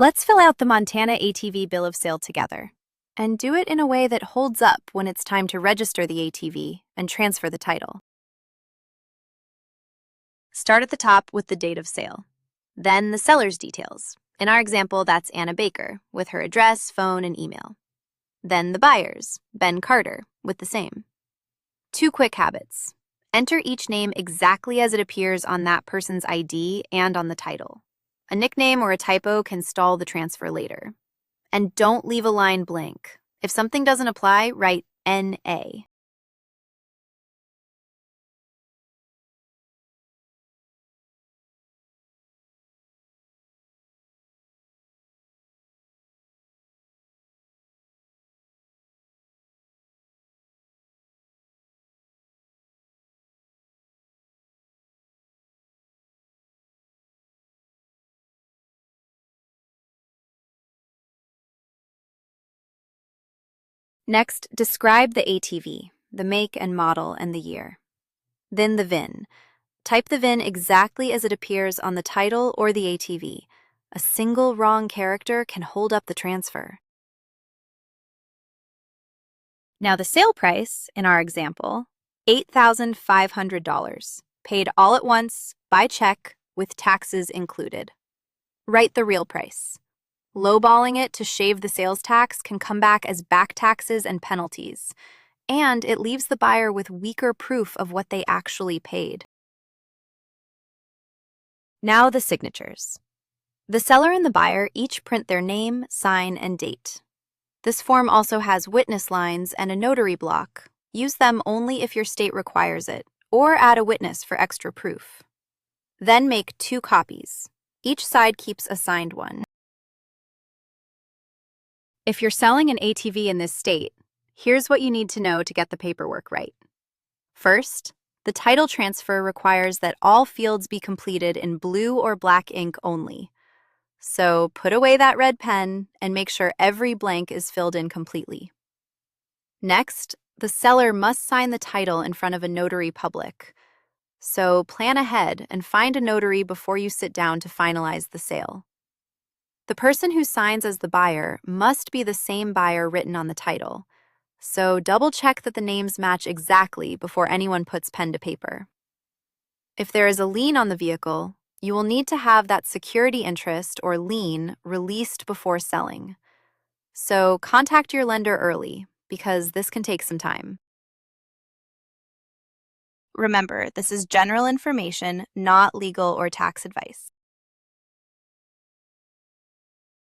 Let's fill out the Montana ATV bill of sale together, and do it in a way that holds up when it's time to register the ATV and transfer the title. Start at the top with the date of sale. Then the seller's details. In our example, that's Anna Baker, with her address, phone, and email. Then the buyers, Ben Carter, with the same. 2 quick habits. Enter each name exactly as it appears on that person's ID and on the title. A nickname or a typo can stall the transfer later. And don't leave a line blank. If something doesn't apply, write NA. Next, describe the ATV, the make and model, and the year. Then the VIN. Type the VIN exactly as it appears on the title or the ATV. A single wrong character can hold up the transfer. Now the sale price, in our example, $8,500, paid all at once, by check, with taxes included. Write the real price. Lowballing it to shave the sales tax can come back as back taxes and penalties, and it leaves the buyer with weaker proof of what they actually paid. Now the signatures. The seller and the buyer each print their name, sign, and date. This form also has witness lines and a notary block. Use them only if your state requires it, or add a witness for extra proof. Then make 2 copies. Each side keeps a signed one. If you're selling an ATV in this state, here's what you need to know to get the paperwork right. First, the title transfer requires that all fields be completed in blue or black ink only. So put away that red pen and make sure every blank is filled in completely. Next, the seller must sign the title in front of a notary public. So plan ahead and find a notary before you sit down to finalize the sale. The person who signs as the buyer must be the same buyer written on the title, so double-check that the names match exactly before anyone puts pen to paper. If there is a lien on the vehicle, you will need to have that security interest or lien released before selling. So contact your lender early, because this can take some time. Remember, this is general information, not legal or tax advice.